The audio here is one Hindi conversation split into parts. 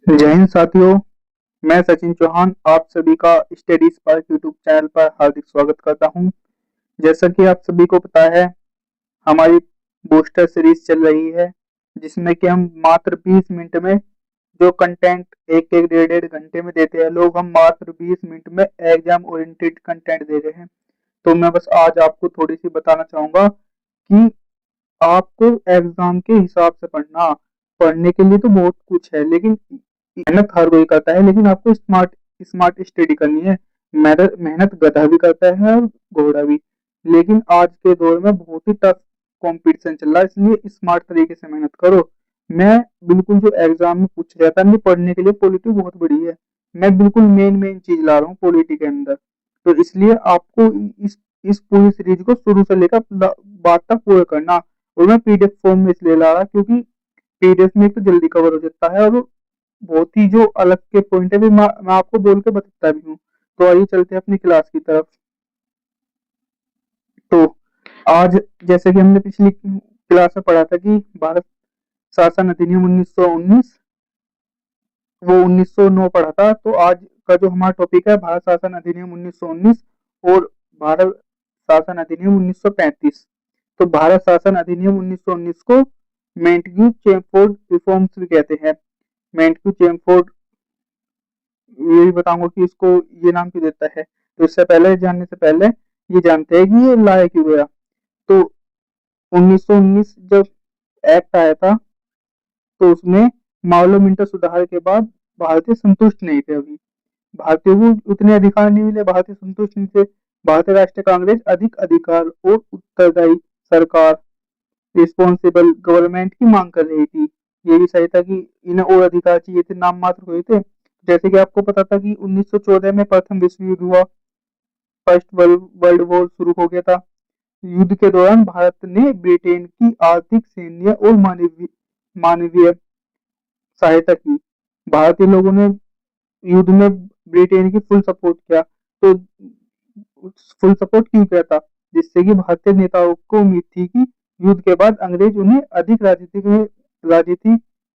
जय हिंद साथियों। मैं सचिन चौहान आप सभी का स्टडी स्पार्क यूट्यूब चैनल पर हार्दिक स्वागत करता हूं। जैसा कि आप सभी को पता है, हमारी बूस्टर सीरीज चल रही है जिसमें कि हम मात्र 20 मिनट में जो कंटेंट एक एक डेढ़ डेढ़ घंटे में देते हैं लोग, हम मात्र 20 मिनट में एग्जाम ओरिएंटेड कंटेंट दे रहे हैं। तो मैं बस आज आपको थोड़ी सी बताना चाहूंगा कि आपको एग्जाम के हिसाब से पढ़ने के लिए तो बहुत कुछ है, लेकिन मेहनत हर कोई करता है, लेकिन आपको स्मार्ट स्मार्ट स्टडी करनी है। मेहनत मेहनत गधा भी करता है और घोड़ा भी। लेकिन आज के दौर में बहुत ही टफ कंपटीशन चल रहा है, इसलिए स्मार्ट तरीके से मेहनत करो। मैं बिल्कुल जो एग्जाम में पूछ रहा था नहीं पढ़ने के लिए, पॉलिटी बहुत बड़ी है। मैं बिल्कुल मेन मेन चीज ला रहा हूँ पॉलिटी के अंदर। तो इसलिए आपको इस पूरी सीरीज को शुरू से लेकर बाद तक पूरा करना। और मैं पीडीएफ फॉर्म में इसलिए ला रहा क्योंकि पीडीएफ में एक तो जल्दी कवर हो जाता है, और बहुत ही जो अलग के पॉइंट है भी मैं आपको बोल के बताता भी हूँ। तो आइए चलते हैं अपनी क्लास की तरफ। तो आज जैसे कि हमने पिछली क्लास में पढ़ा था कि भारत शासन अधिनियम 1919, वो 1909 पढ़ा था। तो आज का जो हमारा टॉपिक है भारत शासन अधिनियम 1919 और भारत शासन अधिनियम 1935। तो भारत शासन अधिनियम 1919 को मेंटग्यू चेमफोर्ड रिफॉर्म्स भी कहते हैं। मेंटग्यू चेमफोर्ड, ये भी बताऊंगा कि इसको ये नाम क्यों देता है। तो इससे पहले जानने से पहले ये जानते हैं कि ये लाया क्यों गया। तो 1919 जब एक्ट आया था, तो उसमें मावलो मिंटो सुधार के बाद भारतीय संतुष्ट नहीं थे। अभी भारतीयों को उतने अधिकार नहीं मिले, भारतीय संतुष्ट नहीं थे। भारतीय राष्ट्रीय कांग्रेस अधिक अधिकार और उत्तरदायी सरकार, रिस्पॉन्सिबल गवर्नमेंट की मांग कर रही थी। ये भी सही था कि इन्हें और अधिकार चाहिए थे, नाम मात्र हुए थे। जैसे कि आपको पता था कि 1914 में प्रथम विश्व युद्ध हुआ, फर्स्ट वर्ल्ड वॉर शुरू हो गया था। युद्ध के दौरान भारत ने ब्रिटेन की आर्थिक, सैन्य और मानवीय सहायता की। भारतीय लोगों ने युद्ध में ब्रिटेन की फुल सपोर्ट किया। तो फुल सपोर्ट क्यों किया था? जिससे कि भारतीय नेताओं को उम्मीद थी कि युद्ध के बाद अंग्रेज उन्हें अधिक राजनीति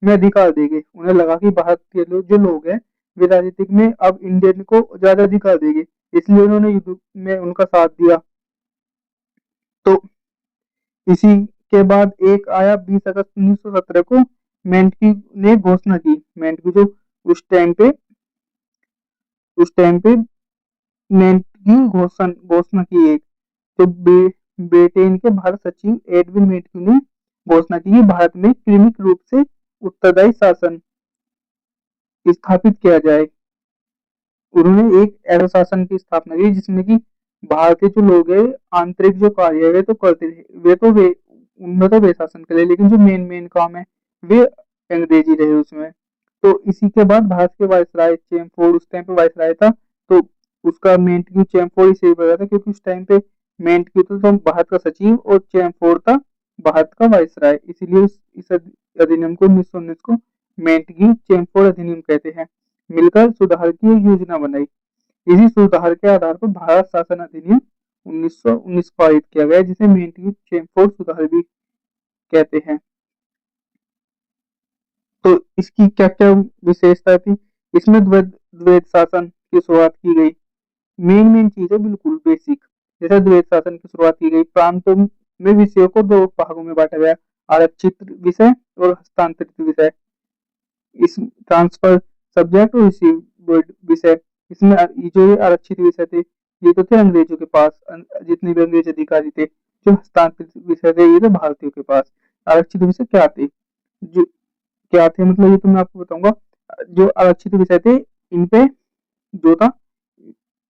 में अधिकार देंगे। उन्हें लगा कि भारत के जो लोग हैं वे राजनीतिक में अब इंडियन को ज्यादा अधिकार देंगे, इसलिए उन्होंने युद्ध में उनका साथ दिया। तो इसी के बाद एक आया 20 अगस्त 1917 को, मेंटकी ने घोषणा की। मेंटकी जो उस टाइम पे उस टाइम पे मेंटकी घोषणा की एक, तो ब्रिटेन के भारत सचिव एडविन मेंटकी ने घोषणा की कि भारत में क्रमिक रूप से उत्तरदायी शासन स्थापित किया जाए। उन्होंने एक ऐसा शासन की स्थापना की जिसमें कि भारतीय जो लोग हैं आंतरिक जो कार्य है वे तो करते रहे, वे उनमें तो वे शासन करे, लेकिन जो मेन मेन काम है वे अंग्रेजी रहे उसमें। तो इसी के बाद भारत के वायसराय चेमफोर्ड, उस टाइम पे वायसराय था, तो उसका मेंटग्यू चेमफोर्ड इसे पता था क्योंकि उस टाइम पे मेंटग्यू तो भारत का सचिव और चेमफोर्ड था भारत का वायसराय, इसीलिए इस अधिनियम को 1919 को मेंटग्यू चेमफोर्ड अधिनियम कहते हैं। मिलकर सुधार की एक योजना बनाई। इसी सुधार के आधार पर भारत शासन अधिनियम 1919 पारित किया गया, जिसे मेंटग्यू चेमफोर्ड सुधार भी कहते हैं। तो इसकी क्या क्या विशेषता थी? इसमें द्वैध शासन की शुरुआत की गई। मेन मेन चीज है, बिल्कुल बेसिक। जैसे द्वैध शासन की शुरुआत की गई, प्रांतों में विषयों को दो भागों में बांटा गया, आरक्षित विषय और हस्तांतरित विषय। इस ट्रांसफर सब्जेक्ट और रिसीव विषय, इसमें जो ये आरक्षित विषय थे ये तो थे अंग्रेजों के पास, जितने भी अंग्रेज अधिकारी थे। जो हस्तांतरित विषय थे ये थे भारतीयों के पास। आरक्षित विषय क्या थे? जो क्या थे मतलब ये तो मैं आपको बताऊंगा। जो आरक्षित विषय थे इन पे जो था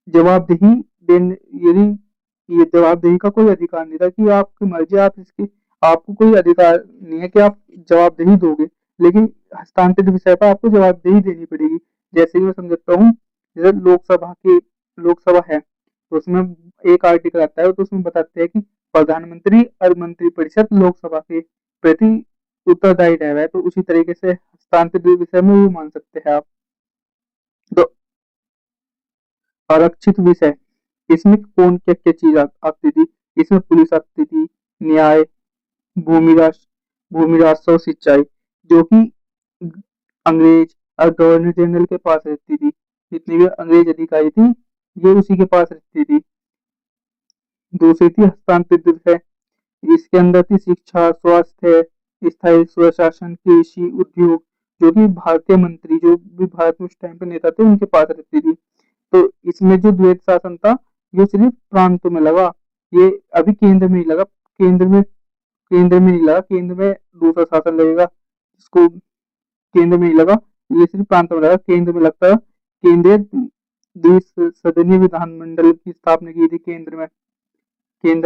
जवाबदेही देने, यदि ये जवाबदेही का कोई अधिकार नहीं था कि आपकी मर्जी, आप इसकी आपको कोई अधिकार नहीं है कि आप जवाबदेही दोगे, लेकिन हस्तांतरित विषय पर आपको जवाबदेही देनी पड़ेगी। जैसे कि मैं समझता हूँ, जैसे लोकसभा है तो उसमें एक आर्टिकल आता है, तो उसमें बताते हैं कि प्रधानमंत्री और मंत्रिपरिषद लोकसभा के प्रति उत्तरदायी रह रहा है। तो उसी तरीके से हस्तांतरित विषय में भी मान सकते हैं आप। तो आरक्षित विषय, इसमें कौन क्या क्या चीज आती थी? इसमें पुलिस आती थी, न्याय, भूमि राष्ट्र भूमि राजस्व, सिंचाई, जो कि अंग्रेज और गवर्नर जनरल के पास रहती थी। जितनी भी अंग्रेज अधिकारी थी ये उसी के पास रहती थी। दूसरी थी हस्तांतरित है, इसके अंदर थी शिक्षा, स्वास्थ्य, स्थायी स्वशासन, कृषि, उद्योग, जो कि भारतीय मंत्री जो भी भारत में उस टाइम पे नेता थे उनके पास रहती थी। तो इसमें जो द्वैध शासन था ये सिर्फ प्रांतों में लगा, ये अभी केंद्र में नहीं लगा। केंद्र में नहीं लगा, केंद्र में दूसरा शासन लगेगा, इसको केंद्र में नहीं लगा, ये सिर्फ प्रांत में लगा। केंद्र में लगता है केंद्रीय द्विसदनीय विधानमंडल की स्थापना की थी केंद्र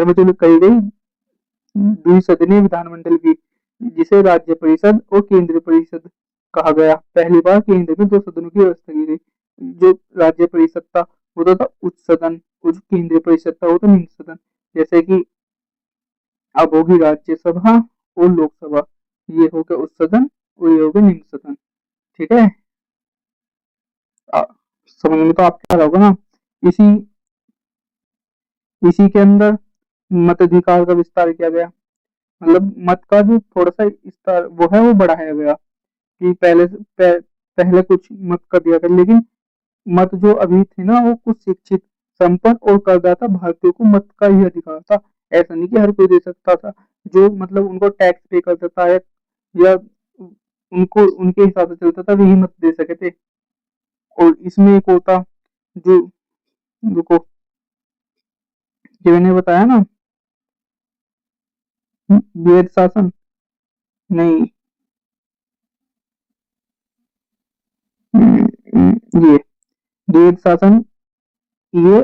में जो कही गई द्विसदनीय विधानमंडल की, जिसे राज्य परिषद और केंद्रीय परिषद कहा गया। पहली बार केंद्र में दो सदनों की व्यवस्था की गई। जो राज्य परिषद था वो तो था उच्च सदन, और जो केंद्रीय परिषद था वो तो निम्न सदन। जैसे कि अब होगी राज्यसभा और लोकसभा, ये हो गया उच्च सदन और ये हो गया निम्न सदन। ठीक है, समझ में तो आपको आ रहा होगा ना। इसी इसी के अंदर मताधिकार का विस्तार किया गया, मतलब मत का जो थोड़ा सा विस्तार वो है वो बढ़ाया गया कि पहले कुछ मत कर दिया था, लेकिन मत जो अभी थे ना वो कुछ शिक्षित, संपन्न और करदाता भारतीयों को मत का ही अधिकार था। ऐसा नहीं कि हर कोई दे सकता था, जो मतलब उनको टैक्स पे करता था या उनको उनके हिसाब से चलता था वही मत दे सके थे। और इसमें एक होता जो रुको जो मैंने बताया ना द्वैध शासन, नहीं ये द्वैध शासन, ये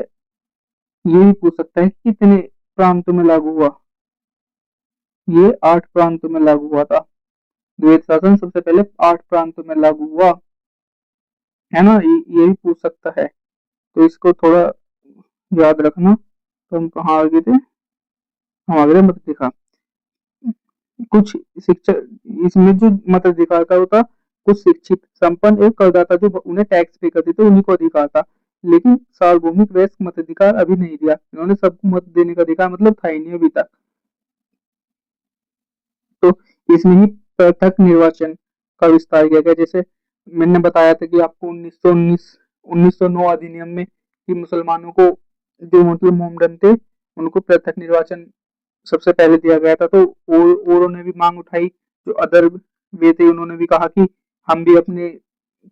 ये भी पूछ सकता है कि कितने प्रांतों में लागू हुआ। ये 8 प्रांतों में लागू हुआ था। द्वैध शासन सबसे पहले 8 प्रांतों में लागू हुआ, है ना, ये भी पूछ सकता है, तो इसको थोड़ा याद रखना। तो हम कहाँ आ गए थे, हम आ गए मताधिकार। कुछ शिक्षक, इसमें जो मताधिकार का होता कुछ शिक्षित, संपन्न और करदाता जो उन्हें टैक्स पे करते थे उन्हीं को अधिकार था, लेकिन सार्वभौमिक वयस्क मताधिकार अभी नहीं दिया। इन्होंने सबको मत देने का अधिकार मतलब था ही नहीं अभी तक। तो इसमें ही पृथक निर्वाचन का विस्तार किया गया। जैसे मैंने बताया था कि आपको 1909 अधिनियम में कि मुसलमानों को जो मतलब मोमडन थे उनको पृथक निर्वाचन सबसे पहले दिया गया था। तो औरों ने भी मांग उठाई, जो अदर वे थे उन्होंने भी कहा कि हम भी अपने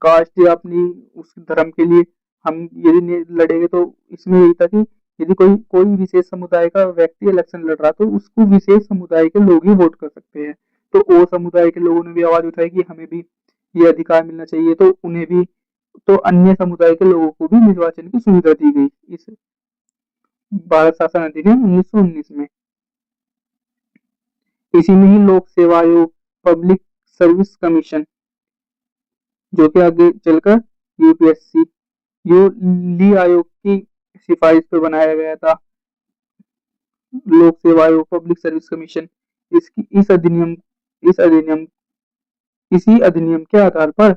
कास्ट या अपनी उस धर्म के लिए हम यदि लड़ेंगे। तो इसमें यही था कि यदि कोई कोई विशेष समुदाय का व्यक्ति इलेक्शन लड़ रहा तो उसको विशेष समुदाय के लोग ही वोट कर सकते हैं। तो और समुदाय के लोगों ने भी आवाज उठाई कि हमें भी ये अधिकार मिलना चाहिए, तो उन्हें भी, तो अन्य समुदाय के लोगों को भी निर्वाचन की सुविधा दी गई इस भारत शासन अधिनियम 1919 में। इसी में ही लोक सेवा आयोग, पब्लिक सर्विस कमीशन, जो कि आगे चलकर यूपीएससी, यो ली आयोग की सिफारिश पर बनाया गया था। लोक सेवा आयोग, पब्लिक सर्विस कमीशन, इसकी इसी अधिनियम के आधार पर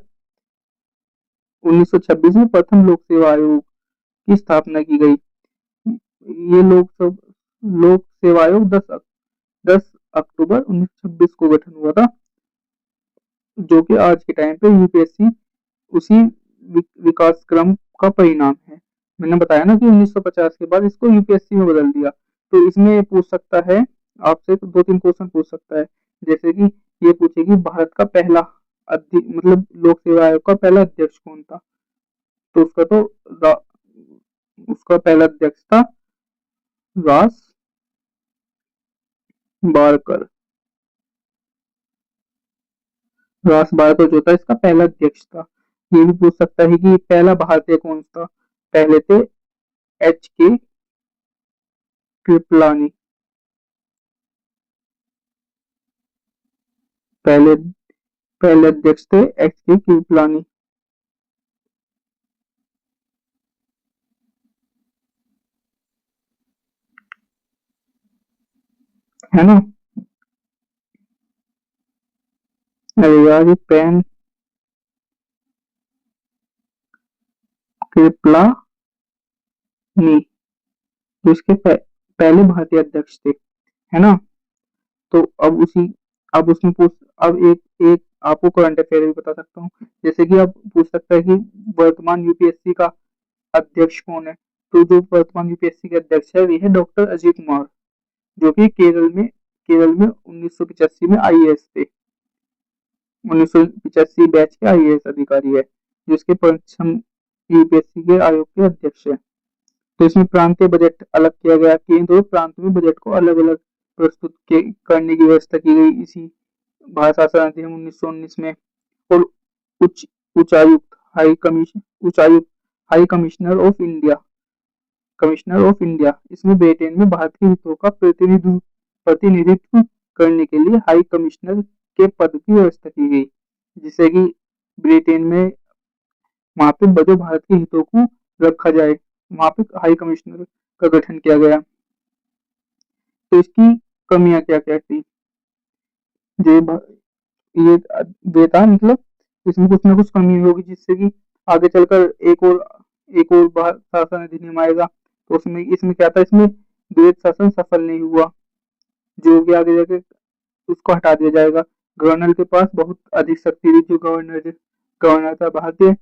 1926 में प्रथम लोक सेवा आयोग की स्थापना की गई। ये लोक सेवा आयोग 10 अक्टूबर 1926 को गठन हुआ था, जो कि आज के टाइम पे यूपीएससी उसी विकास क्रम का परिणाम है। मैंने बताया ना कि 1950 के बाद इसको यूपीएससी में बदल दिया। तो इसमें पूछ सकता है आपसे, तो 2-3 क्वेश्चन पूछ सकता है। जैसे कि ये पूछेगी भारत का पहला मतलब लोक सेवा आयोग का पहला अध्यक्ष कौन था, तो उसका पहला अध्यक्ष था रास बारकर। रास बारकर जो था इसका पहला अध्यक्ष था। ये भी पूछ सकता है कि पहला भारतीय कौन था, पहले थे H.K. कृपलानी, पहले पहले अध्यक्ष थे H.K. कृपलानी, है ना। अरे यार ये पेन कृपलानी जो इसके पहले भारतीय अध्यक्ष थे, है ना। तो अब उसमें पूछ, अब एक एक आपको करंट अफेयर भी बता सकता हूँ। जैसे कि आप पूछ सकते हैं कि वर्तमान यूपीएससी का अध्यक्ष कौन है? तो जो वर्तमान यूपीएससी के अध्यक्ष है वे है डॉक्टर अजय कुमार, जो कि केरल में 1985 में आईएएस थे। 1985 बैच के आईएएस अधिकारी है, जो इसके पंचम यूपीएससी के आयोग के अध्यक्ष है। तो इसमें प्रांतीय बजट अलग किया गया, केंद्र और प्रांत में बजट को अलग अलग प्रस्तुत करने की व्यवस्था की गई इसी भारत शासन अधिनियम 1919 में। और उच्च उच्चायुक्त हाई कमिश्नर ऑफ इंडिया, इसमें ब्रिटेन में भारत के हितों का प्रतिनिधित्व करने के लिए हाई कमिश्नर के पद की व्यवस्था की गई, जिससे कि ब्रिटेन में वहां पे जो भारत के हितों को रखा जाए, वहां पे हाई कमिश्नर का गठन किया गया। तो इसकी कमियां क्या क्या थी? ये बेटा मतलब इसमें कुछ ना कुछ कमी होगी, जिससे कि आगे चलकर एक और भारत शासन अधिनियम आएगा, तो उसमें इसमें क्या था, इसमें द्वैत शासन सफल नहीं हुआ, जो कि आगे जाके उसको हटा दिया जाएगा। गवर्नर के पास बहुत अधिक शक्ति थी, जो गवर्नर था। भारतीय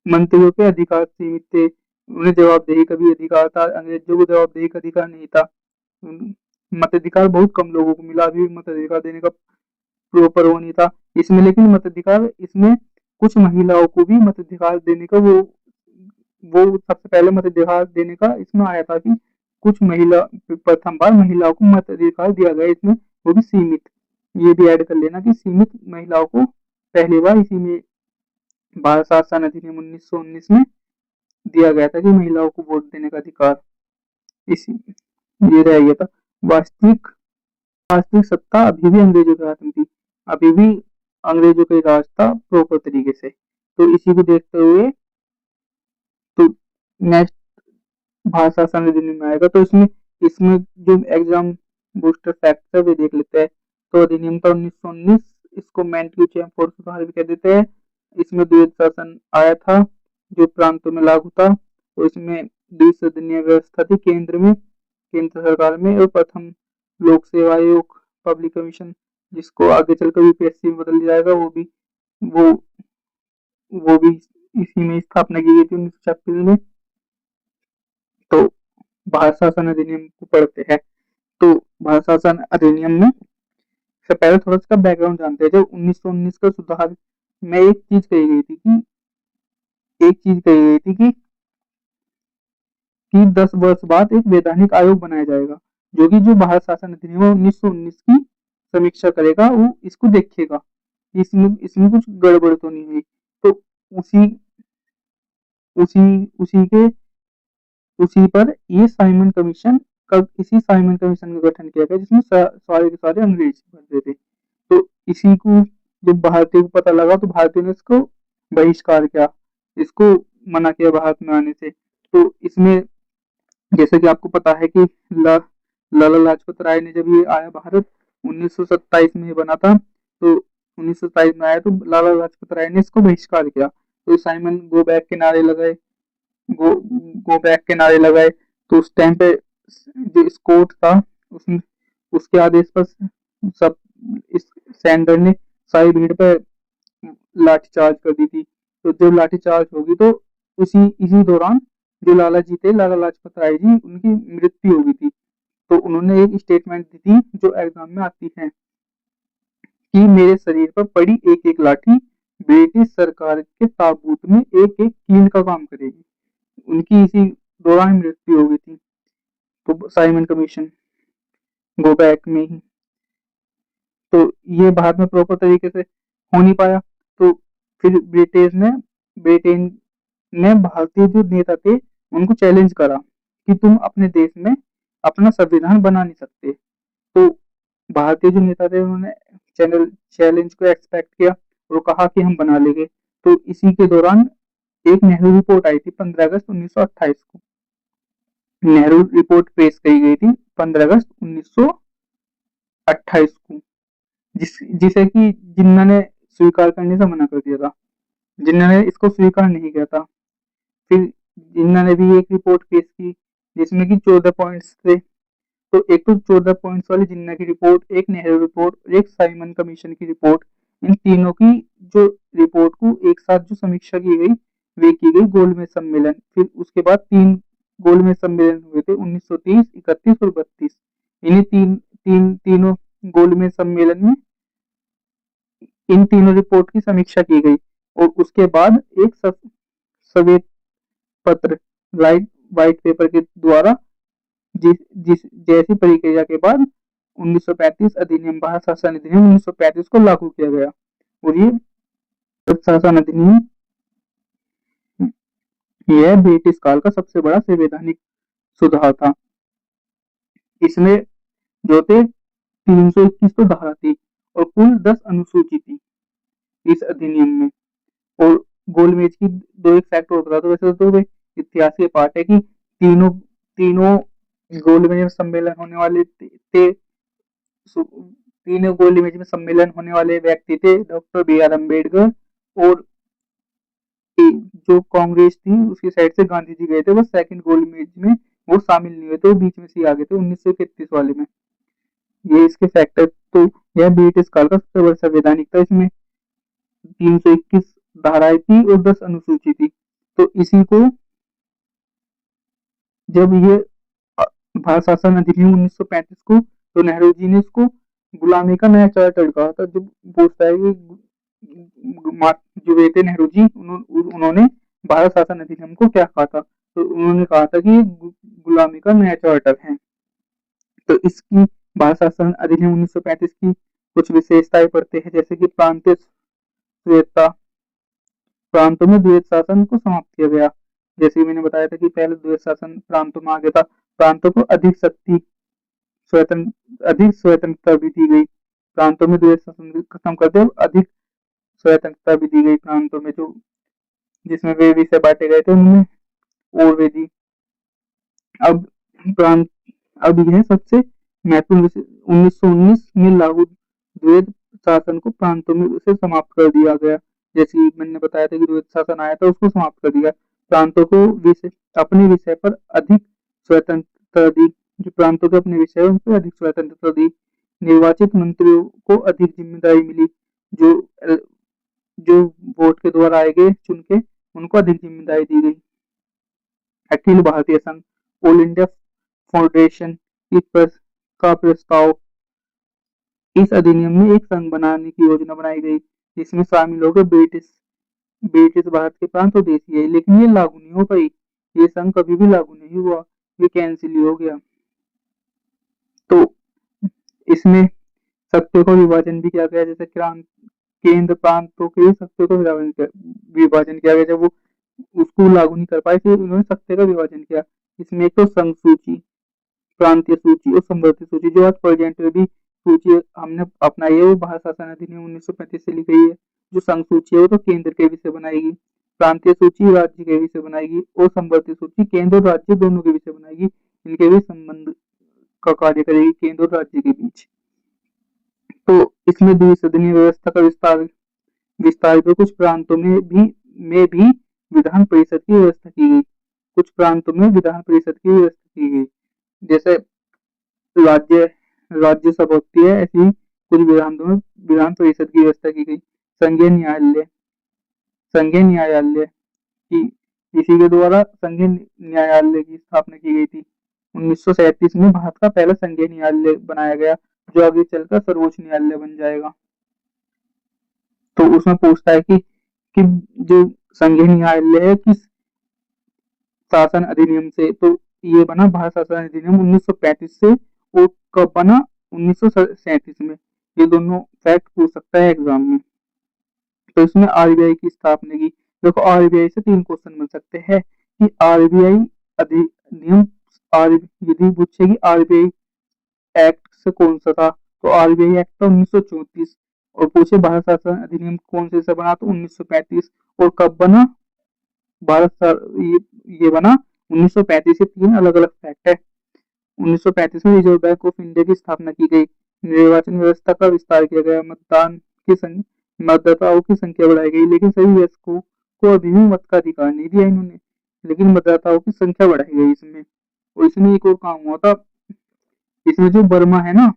मंत्रियों के अधिकार सीमित थे, उन्हें जवाबदेही का भी अधिकार था, अंग्रेजों को जवाबदेही का अधिकार नहीं था। मताधिकार बहुत कम लोगों को मिला, अभी मताधिकार देने का प्रॉपर वो नहीं था इसमें। लेकिन मताधिकार इसमें कुछ महिलाओं को भी मताधिकार देने का वो सबसे पहले मताधिकार देने का इसमें आया था कि कुछ प्रथम बार महिलाओं को मताधिकार दिया गया इसमें, वो भी सीमित। ये भी ऐड कर लेना कि सीमित महिलाओं को पहली बार इसी में भारत शासन अधिनियम 1919 में दिया गया था कि महिलाओं को वोट देने का अधिकार इसी ये रह गया था। वास्तविक सत्ता अभी भी अंग्रेजों के हाथ में थी, अभी भी अंग्रेजों के राज था प्रॉपर तरीके से। तो इसी को देखते हुए तो नेक्स्ट भारत शासन अधिनियम में आएगा, तो इसमें जो एग्जाम बूस्टर फैक्ट है वे देख लेते हैं। तो अधिनियम था 1919, इसको मैंटली चैम्प फोर्स भी कह देते हैं। इसमें द्वैत शासन आया था जो प्रांतों में लागू था, तो इसमें द्विसदनीय व्यवस्था थी केंद्र सरकार में, और प्रथम लोक सेवा आयोग पब्लिक कमीशन, जिसको आगे चलकर यूपीएससी में बदल जाएगा, वो भी इसी में स्थापना की गई थी 1936 में। तो भारत शासन अधिनियम को पढ़ते हैं। तो भारत शासन अधिनियम में से पहले थोड़ा सा बैकग्राउंड जानते हैं। जब 1919 का सुधार में एक चीज कही गई थी कि 10 वर्ष बाद एक वैधानिक आयोग बनाया जाएगा, जो भारत शासन अधिनियम 1919 की समीक्षा करेगा, वो इसको देखेगा इसमें कुछ गड़बड़ तो नहीं हुई। तो उसी पर ये साइमन कमीशन इसी साइमन कमीशन का गठन किया गया, जिसमें सारे के सारे अंग्रेज बनते थे। तो इसी को जब भारतीय को पता लगा, तो भारतीय ने इसको बहिष्कार किया, इसको मना किया भारत में आने से। तो इसमें जैसे कि आपको पता है कि लाला लाजपत राय ने जब ये आया भारत 1927 में बना था, तो 1927 में आया, तो लाला लाजपत राय ने इसको बहिष्कार किया। तो साइमन गो बैक के नारे लगाए, तो उस टाइम पे जो स्कोट था उसके आदेश पर सब इस सैंडर ने सारी भीड़ पे लाठीचार्ज कर दी थी। तो जब लाठीचार्ज होगी, तो इसी दौरान जो लाला लाजपत राय जी, उनकी मृत्यु हो गई थी। तो उन्होंने एक स्टेटमेंट दी थी जो एग्जाम में आती है कि मेरे शरीर पर पड़ी एक एक लाठी ब्रिटिश सरकार के ताबूत में एक एक कील का काम करेगी। उनकी इसी दौरान मृत्यु हो गई थी। तो साइमन कमीशन गो बैक में ही तो ये भारत में प्रॉपर तरीके से हो नहीं पाया। तो फिर ब्रिटेन ने भारतीय जो नेता थे उनको चैलेंज करा कि तुम अपने देश में अपना संविधान बना नहीं सकते। तो भारतीय जो नेता थे उन्होंने चैलेंज को एक्सपेक्ट किया और कहा कि हम बना लेंगे। तो इसी के दौरान एक नेहरू रिपोर्ट आई थी 15 अगस्त 1928 को। नेहरू रिपोर्ट पेश की गई थी 15 अगस्त 1928 को, जिसे कि जिन्ना ने स्वीकार करने से मना कर दिया था, जिन्ना ने इसको स्वीकार नहीं किया था। फिर जिन्ना ने भी एक रिपोर्ट पेश की जिसमें कि 14 पॉइंट्स थे, तो एक तो 14 पॉइंट्स वाली जिन्ना की रिपोर्ट, एक नेहरू रिपोर्ट और एक साइमन कमीशन की रिपोर्ट, इन तीनों की जो रिपोर्ट को एक साथ जो समीक्षा की गई वे की गई गोलमेज सम्मेलन। फिर उसके बाद 3 गोलमेज सम्मेलन हुए थे 1930, 31 और 32। इन्हीं तीनों गोलमेज सम्मेलन में इन तीनों रिपोर्ट की समीक्षा की गई और उसके बाद एक श्वेत पत्र व्हाइट पेपर के द्वारा जिस जैसी प्रक्रिया के बाद 1935 अधिनियम, भारत शासन अधिनियम 1935 को लागू किया गया। और ये शासन अधिनियम यह ब्रिटिश काल का सबसे बड़ा संवैधानिक सुधार था। इसमें जो थे 321 तो धारा थी और कुल 10 अनुसूची थी इस अधिनियम में। और गोलमेज की दो एक फैक्ट और बता दो, वैसे तो इतिहास के पार्ट है कि तीनों गोलमेज में सम्मेलन होने वाले थे। तीनों गोलमेज में सम्मेलन होने वाले व्यक्ति थे डॉक्टर बी आर अम्बेडकर, और जो कांग्रेस थी उसकी साइड से गांधी जी गए थे, वो सेकंड गोलमेज में वो शामिल नहीं हुए थे, वो बीच में से आ गए थे 1931 वाले में। ये इसके फैक्टर। तो यह ब्रिटिश काल का सबसे बड़ा संवैधानिक था। इसमें 321 धाराएं थी और 10 अनुसूची थी। तो इसी को जब ये भारत शासन अधिनियम 1935 को, तो नेहरू जी ने इसको गुलामी का नया चार्टर कहा था। जब पूछता है कि जो वे थे नेहरू जी, उन्होंने भारत शासन अधिनियम को क्या कहा था, तो उन्होंने कहा था कि गुलामी का नया चार्टर है। तो इसकी भारत शासन अधिनियम 1935 की कुछ विशेषताएं पढ़ते हैं, जैसे कि प्रांतीय स्वेच्छा, प्रांतों में द्वैत शासन को समाप्त किया गया। जैसे मैंने बताया था कि पहले द्वैत शासन प्रांतों में आ गया था, प्रांतों को अधिक स्वतंत्रता भी दी गई। प्रांतों में द्वैत शासन खत्म कर दिया, अधिक स्वतंत्रता भी दी गई प्रांतों में, जो जिसमें वे विषय बांटे गए थे उनमें और वे दी। अब यह सबसे महत्वपूर्ण विषय 1919 में लागू द्वैत शासन को प्रांतों में उसे समाप्त कर दिया गया। जैसे मैंने बताया था कि द्वैत शासन आया था, उसको समाप्त कर दिया। प्रांतों को अपने विषय पर अधिक स्वतंत्रता दी, जो प्रांतों के अपने विषय उन पर अधिक स्वतंत्रता दी। निर्वाचित मंत्रियों को अधिक जिम्मेदारी मिली, जो वोट के द्वारा आए गए चुन के, उनको अधिक जिम्मेदारी दी गई। अखिल भारतीय संघ, ऑल इंडिया फेडरेशन का प्रस्ताव, इस अधिनियम में एक संघ बनाने की योजना बनाई गई, जिसमें शामिल हो गए ब्रिटिश भारत के प्रांत और देशीय। लेकिन ये लागू नहीं हो पाई, ये संघ कभी भी लागू नहीं हुआ, ये कैंसिल ही हो गया। तो इसमें सत्ता का विभाजन भी किया गया, जैसे केंद्र प्रांतों के सत्ता का विभाजन किया गया। जब वो उसको लागू नहीं कर पाए, फिर उन्होंने सत्ता का विभाजन किया। इसमें एक तो संघ सूची, प्रांतीय सूची और संवर्ती सूची, जो आज प्रेजेंट में भी सूची हमने अपनाई है, वो भारत शासन अधिनियम 1935 से ली गई है। जो संघ सूची है वो तो केंद्र के विषय बनाएगी, प्रांतीय सूची राज्य के विषय बनाएगी, और संवर्ती सूची केंद्र और राज्य दोनों के विषय बनाएगी। इनके भी संबंध का कार्य करेगी केंद्र और राज्य के बीच। तो इसमें द्विसदनीय व्यवस्था का विस्तार तो कुछ प्रांतों में भी विधान परिषद की व्यवस्था की गई। कुछ प्रांतों में विधान परिषद की व्यवस्था की गई, जैसे राज्यसभा होती है, ऐसी ही कुछ विधान परिषद की व्यवस्था की गई। संघीय न्यायालय की इसी के द्वारा संघीय न्यायालय की स्थापना की गई थी। 1937 में भारत का पहला संघीय न्यायालय बनाया गया, जो आगे चलकर सर्वोच्च न्यायालय बन जाएगा। तो उसमें पूछता है कि जो संघीय न्यायालय है किस शासन अधिनियम से, तो ये बना भारत शासन अधिनियम 1935 से, और कब बना 1937 में। ये दोनों फैक्ट पूछ सकता है एग्जाम में। तो इसमें आरबीआई की स्थापना की। देखो आरबीआई से 3 क्वेश्चन मिल सकते हैं कि आरबीआई अधिनियम, यदि पूछे कि आरबीआई एक्ट से कौन सा था, तो आरबीआई एक्ट था 1934, और पूछे भारत शासन अधिनियम कौन से बना, तो 1935, और कब बना ये बना 1935 से। 3 अलग अलग फैक्ट है। 1935 में रिजर्व बैंक ऑफ इंडिया की स्थापना की गई। निर्वाचन व्यवस्था का विस्तार किया गया। मतदाताओं की संख्या बढ़ाई गई, लेकिन सभी वयस्कों को अभी भी मत का अधिकार नहीं दिया इन्होंने, लेकिन मतदाताओं की संख्या बढ़ाई गई इसमें। और इसमें एक और काम हुआ था, इसमें जो बर्मा है ना,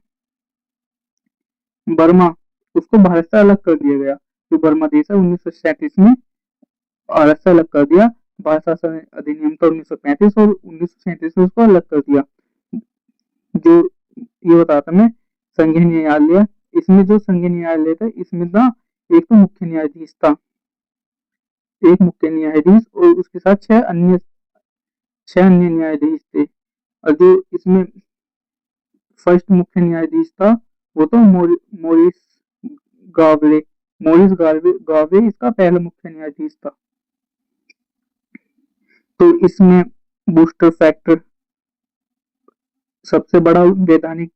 बर्मा, उसको भारत से अलग कर दिया गया। जो बर्मा देश है 1937 में भारत से अलग कर दिया। भारत शासन अधिनियम था 1935 और 1937 में उसको अलग कर दिया। जो ये बताया था मैं, संघीय न्यायालय, इसमें जो संघीय न्यायालय था इसमें ना एक तो मुख्य न्यायाधीश था, एक मुख्य न्यायाधीश और उसके साथ छह अन्य न्यायाधीश थे। और जो इसमें फर्स्ट मुख्य न्यायाधीश था वो तो मोरिस गावरे, गावे इसका पहला मुख्य न्यायाधीश था। तो इसमें बूस्टर फैक्टर, सबसे बड़ा वैधानिक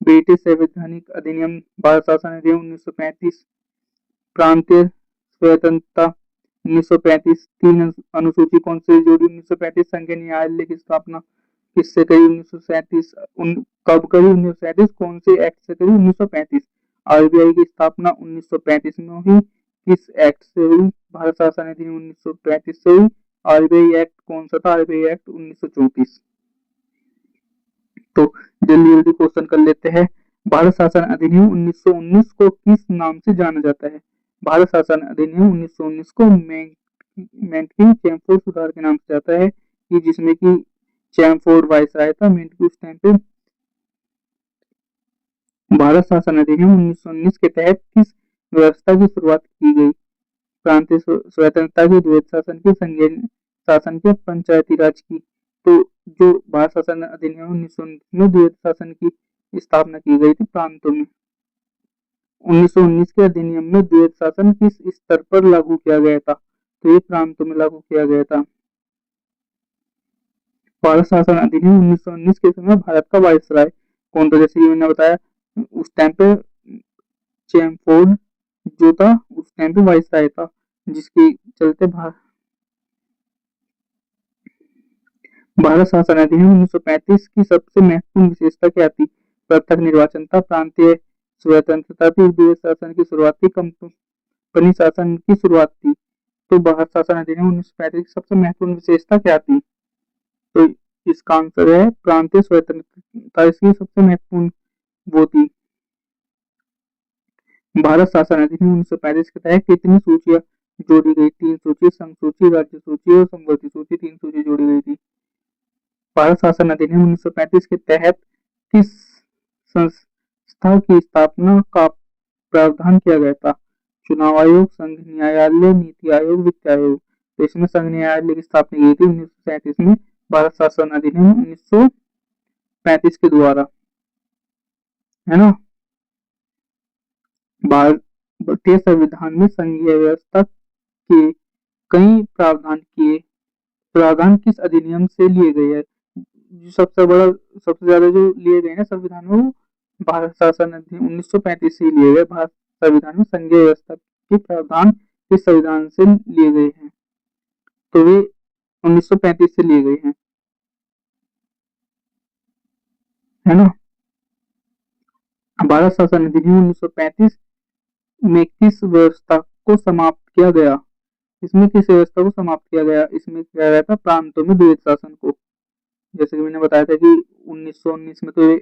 ब्रिटिश संवैधानिक अधिनियम भारत शासन अधिनियम 1935, प्रांतीय स्वतंत्रता 1935, 3 अनुसूची कौन से जोड़ी 1935, संघीय न्यायालय की स्थापना किससे करी 1937, कब करी 1937, कौन से एक्ट से करी 1935, आरबीआई की स्थापना 1935 में हुई, किस एक्ट से हुई, भारत शासन अधिनियम 1935 से हुई, आरबीआई एक्ट कौन सा था, आरबीआई एक्ट 1934। तो जल्दी जल्दी क्वेश्चन कर लेते हैं। भारत शासन अधिनियम 1919 को किस नाम से जाना जाता है? भारत शासन अधिनियम 1919 को मेंटकी चैमफोर्ड सुधार के नाम से जाता है, कि जिसमें कि चैमफोर्ड वायसराय था मेंटकी उस टाइम पे। भारत शासन अधिनियम 1919 के तहत किस व्यवस्था की शुरुआत की गई? प्रांतीय स्वतंत्रता की, द्वैत शासन की, संघीय शासन के, पंचायती राज की। तो जो भारत शासन अधिनियम 1919 में द्वैत शासन की स्थापना की गई थी प्रांतों में। 1919 के अधिनियम में द्वैत शासन किस स्तर पर लागू किया गया था? तो ये प्रांतों में लागू किया गया था। भारत शासन अधिनियम 1919 के समय भारत का वायसराय कौन था? जैसे कि मैंने बताया, उस टाइम पे चैमफोर्ड जो था उस टाइम पे वायसराय था, जिसके चलते भारत शासन अधिनियम 1935 की सबसे महत्वपूर्ण विशेषता क्या थी? प्रत्यक्ष निर्वाचन था, प्रांतीय स्वतंत्रता थी, द्वैत शासन की शुरुआत थी, कंपनी शासन की शुरुआत थी। तो भारत शासन अधिनियम 1935 की सबसे महत्वपूर्ण विशेषता क्या थी? तो इसका आंसर है प्रांतीय स्वतंत्रता, इसकी सबसे महत्वपूर्ण वो थी। भारत शासन अधिनियम 1935 के तहत कितनी सूचियां जोड़ी गई? 3 सूची, संघ सूची, राज्य सूची और समवर्ती सूची, 3 सूची जोड़ी गई थी। भारत शासन अधिनियम 1935 के तहत किस संस्था की स्थापना का प्रावधान किया गया था? चुनाव आयोग, संघ न्यायालय, नीति आयोग, वित्त आयोग। तो इसमें संघ न्यायालय की स्थापना की गई थी 1937 में भारत शासन अधिनियम 1935 के द्वारा, है ना। भारतीय संविधान में संघीय व्यवस्था के कई प्रावधान किस अधिनियम से लिए गए हैं? सबसे ज्यादा जो लिए गए हैं संविधान में, वो भारत शासन अधिनियम 1935 से लिए गए। भारत संविधान में संघीय व्यवस्था के प्रावधान किस संविधान से लिए गए हैं? तो वे 1935 से लिए गए हैं, है ना। भारत शासन अधिनियम 1935 में किस व्यवस्था को समाप्त किया गया? इसमें किस व्यवस्था को समाप्त किया गया? इसमें किया गया था प्रांतों में द्वैत शासन को। जैसे कि मैंने बताया था कि 1919 में तो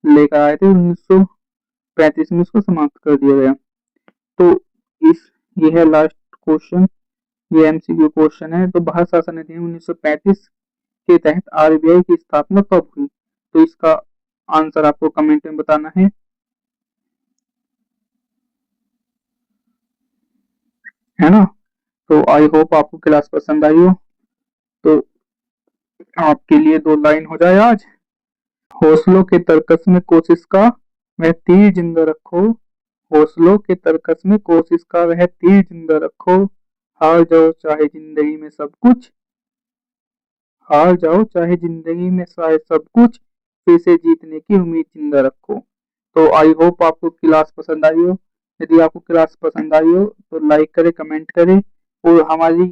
लेकर आए थे, 1935 में उसको समाप्त कर दिया गया। तो ये है लास्ट क्वेश्चन, ये एमसीक्यू क्वेश्चन है। तो भारत शासन अधिनियम 1935 के तहत आरबीआई की स्थापना कब हुई? तो इसका आंसर आपको कमेंट में बताना है ना। तो आई होप आपको क्लास पसंद आई हो। तो आपके लिए 2 लाइन हो जाए आज। हौसलों के तरकस में कोशिश का वह तीर जिंदा रखो, हौसलों के तरकस में कोशिश का वह तीर जिंदा रखो, हार जाओ चाहे जिंदगी में सब कुछ, हार जाओ चाहे जिंदगी में शायद सब कुछ, फिर से जीतने की उम्मीद जिंदा रखो। तो आई होप आपको क्लास पसंद आई हो। यदि आपको क्लास पसंद आई हो तो लाइक करें, कमेंट करें, और हमारी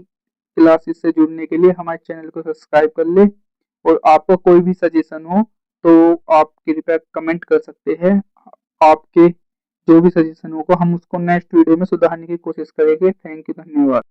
क्लासेस से जुड़ने के लिए हमारे चैनल को सब्सक्राइब कर ले। और आपको कोई भी सजेशन हो तो आप कृपया कमेंट कर सकते हैं। आपके जो भी सजेशन होगा हम उसको नेक्स्ट वीडियो में सुधारने की कोशिश करेंगे। थैंक यू, धन्यवाद।